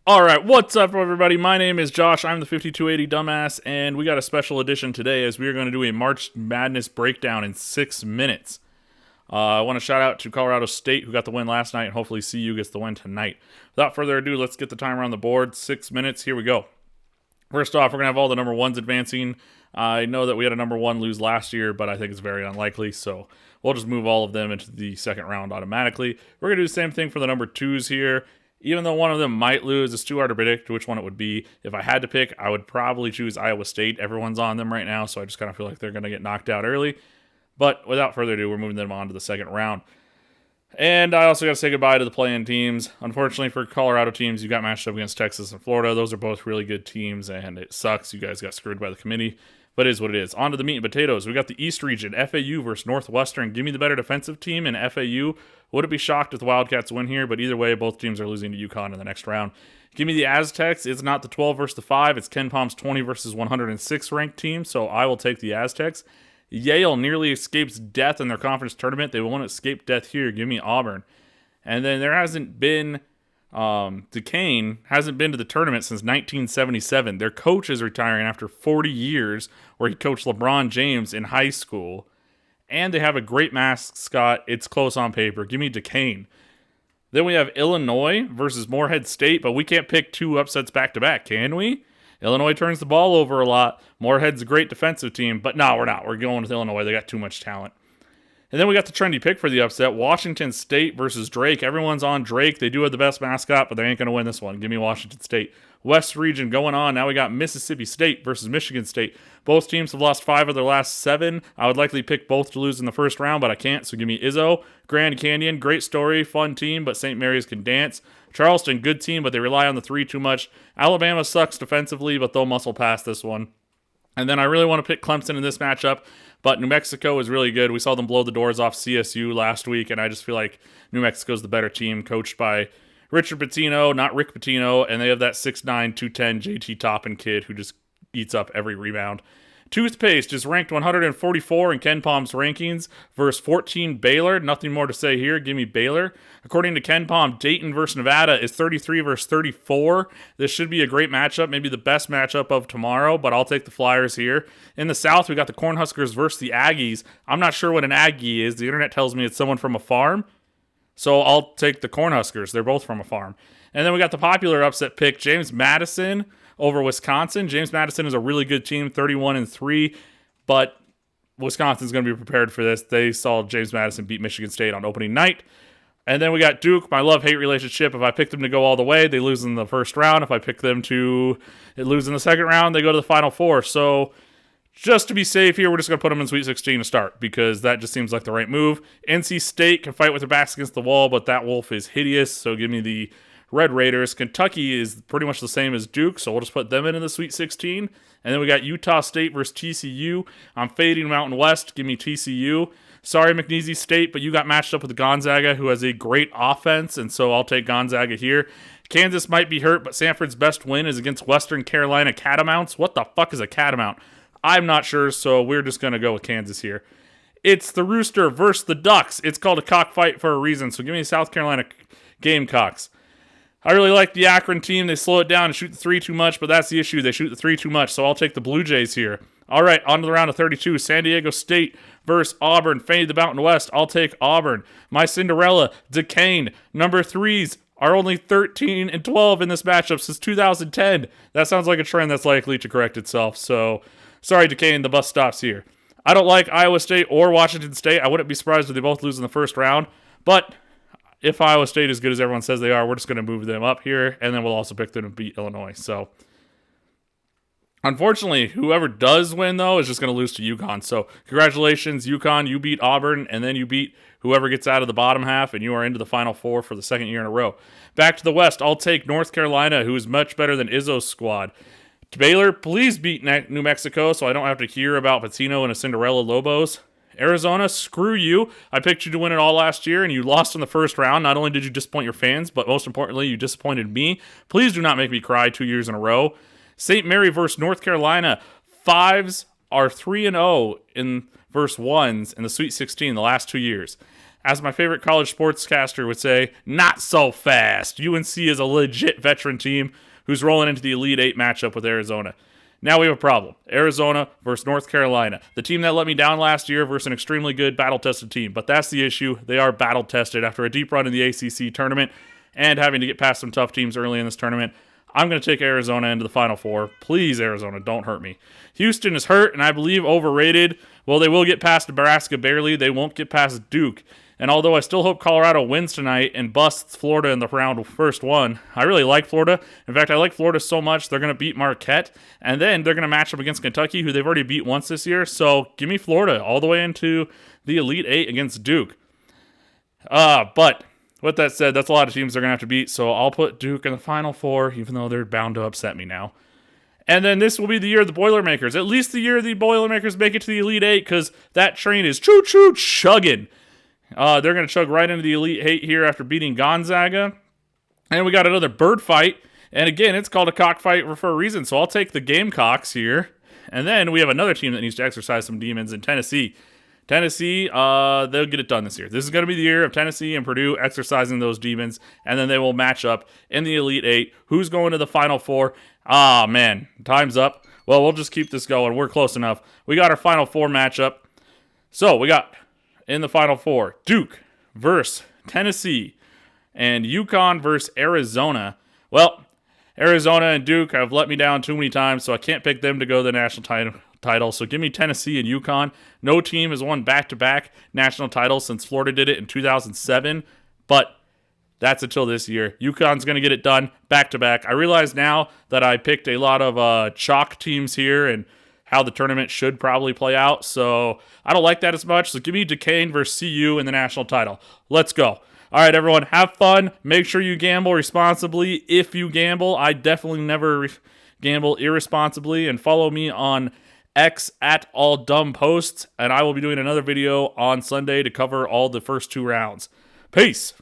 All right, what's up, everybody? My name is Josh. I'm the 5280 Dumbass, and we got a special edition today as we are going to do a March Madness breakdown in 6 minutes. I want to shout out to Colorado State, who got the win last night, and hopefully CU gets the win tonight. Without further ado, let's get the timer on the board. 6 minutes, here we go. First off, we're going to have all the number ones advancing. I know that we had a number one lose last year, but I think it's very unlikely, so we'll just move all of them into the second round automatically. We're going to do the same thing for the number twos here. Even though one of them might lose, it's too hard to predict which one it would be. If I had to pick, I would probably choose Iowa State. Everyone's on them right now, so I just kind of feel like they're going to get knocked out early. But without further ado, we're moving them on to the second round. And I also got to say goodbye to the play-in teams. Unfortunately for Colorado teams, you got matched up against Texas and Florida. Those are both really good teams, and it sucks. You guys got screwed by the committee, but it is what it is. On to the meat and potatoes. We got the East region, FAU versus Northwestern. Give me the better defensive team in FAU. Wouldn't be shocked if the Wildcats win here, but either way, both teams are losing to UConn in the next round. Give me the Aztecs. It's not the 12 versus the 5. It's KenPom's 20 versus 106 ranked team, so I will take the Aztecs. Yale nearly escapes death in their conference tournament. They won't escape death here. Give me Auburn. And then there hasn't been Duquesne hasn't been to the tournament since 1977. Their coach is retiring after 40 years, where he coached LeBron James in high school. And they have a great mascot. It's close on paper. Give me Duquesne. Then we have Illinois versus Morehead State, but we can't pick two upsets back-to-back, can we? Illinois turns the ball over a lot. Morehead's a great defensive team, but no, we're not. We're going with Illinois. They got too much talent. And then we got the trendy pick for the upset, Washington State versus Drake. Everyone's on Drake. They do have the best mascot, but they ain't going to win this one. Give me Washington State. West region going on. Now we got Mississippi State versus Michigan State. Both teams have lost 5 of their last 7. I would likely pick both to lose in the first round, but I can't, so give me Izzo. Grand Canyon, great story, fun team, but St. Mary's can dance. Charleston, good team, but they rely on the 3 too much. Alabama sucks defensively, but they'll muscle past this one. And then I really want to pick Clemson in this matchup, but New Mexico is really good. We saw them blow the doors off CSU last week, and I just feel like New Mexico's the better team, coached by Richard Pitino, not Rick Pitino, and they have that 6'9", 210 JT Toppin kid who just eats up every rebound. Toothpaste is ranked 144 in KenPom's rankings versus 14 Baylor. Nothing more to say here. Give me Baylor. According to KenPom, Dayton versus Nevada is 33 versus 34. This should be a great matchup, maybe the best matchup of tomorrow, but I'll take the Flyers here. In the South, we got the Cornhuskers versus the Aggies. I'm not sure what an Aggie is. The internet tells me it's someone from a farm, so I'll take the Cornhuskers. They're both from a farm. And then we got the popular upset pick, James Madison over Wisconsin. James Madison is a really good team, 31-3, but Wisconsin's going to be prepared for this. They saw James Madison beat Michigan State on opening night. And then we got Duke, my love-hate relationship. If I pick them to go all the way, they lose in the first round. If I pick them to lose in the second round, they go to the Final Four. So just to be safe here, we're just going to put them in Sweet 16 to start, because that just seems like the right move. NC State can fight with their backs against the wall, but that wolf is hideous, so give me the Red Raiders. Kentucky is pretty much the same as Duke, so we'll just put them in the Sweet 16. And then we got Utah State versus TCU. I'm fading Mountain West. Give me TCU. Sorry, McNeese State, but you got matched up with Gonzaga, who has a great offense, and so I'll take Gonzaga here. Kansas might be hurt, but Sanford's best win is against Western Carolina Catamounts. What the fuck is a Catamount? I'm not sure, so we're just going to go with Kansas here. It's the Rooster versus the Ducks. It's called a cockfight for a reason, so give me South Carolina Gamecocks. I really like the Akron team. They slow it down and shoot the 3 too much, but that's the issue. They shoot the 3 too much, so I'll take the Blue Jays here. All right, on to the round of 32. San Diego State versus Auburn. Fade the Mountain West. I'll take Auburn. My Cinderella, Duquesne. Number 3s are only 13-12 in this matchup since 2010. That sounds like a trend that's likely to correct itself, so sorry, Duquesne, the bus stops here. I don't like Iowa State or Washington State. I wouldn't be surprised if they both lose in the first round, but if Iowa State is good as everyone says they are, we're just going to move them up here, and then we'll also pick them to beat Illinois. So, unfortunately, whoever does win, though, is just going to lose to UConn. So, congratulations, UConn. You beat Auburn, and then you beat whoever gets out of the bottom half, and you are into the Final Four for the second year in a row. Back to the West, I'll take North Carolina, who is much better than Izzo's squad. Baylor, please beat New Mexico so I don't have to hear about Patino and a Cinderella Lobos. Arizona, screw you. I picked you to win it all last year, and you lost in the first round. Not only did you disappoint your fans, but most importantly, you disappointed me. Please do not make me cry 2 years in a row. St. Mary versus North Carolina. 5s are 3-0 in versus 1s in the Sweet 16 the last 2 years. as my favorite college sportscaster would say, not so fast. UNC is a legit veteran team who's rolling into the Elite Eight matchup with Arizona. Now we have a problem. Arizona versus North Carolina. The team that let me down last year versus an extremely good battle-tested team. But that's the issue. They are battle-tested after a deep run in the ACC tournament and having to get past some tough teams early in this tournament. I'm going to take Arizona into the Final Four. Please, Arizona, don't hurt me. Houston is hurt and I believe overrated. Well, they will get past Nebraska barely. They won't get past Duke. And although I still hope Colorado wins tonight and busts Florida in the round first one, I really like Florida. In fact, I like Florida so much they're going to beat Marquette. And then they're going to match up against Kentucky, who they've already beat once this year. So give me Florida all the way into the Elite Eight against Duke. But with that said, that's a lot of teams they're going to have to beat. So I'll put Duke in the Final Four, even though they're bound to upset me now. And then this will be the year of the Boilermakers. At least the year the Boilermakers make it to the Elite Eight, because that train is choo-choo chugging. They're going to chug right into the Elite Eight here after beating Gonzaga. And we got another bird fight. And again, it's called a cockfight for a reason. So I'll take the Gamecocks here. And then we have another team that needs to exercise some demons in Tennessee. Tennessee, they'll get it done this year. This is going to be the year of Tennessee and Purdue exercising those demons. And then they will match up in the Elite Eight. Who's going to the Final Four? Ah, man, time's up. Well, we'll just keep this going. We're close enough. We got our Final Four matchup. So we got in the Final Four, Duke versus Tennessee and UConn versus Arizona. Well, Arizona and Duke have let me down too many times, so I can't pick them to go to the national title. So give me Tennessee and UConn. No team has won back-to-back national titles since Florida did it in 2007, but that's until this year. UConn's going to get it done back-to-back. I realize now that I picked a lot of chalk teams here and how the tournament should probably play out, so I don't like that as much. So give me Duquesne versus CU in the national title. Let's go. All right, everyone, have fun. Make sure you gamble responsibly. If you gamble, I definitely never gamble irresponsibly. And follow me on X at All Dumb Posts, and I will be doing another video on Sunday to cover all the first two rounds. Peace.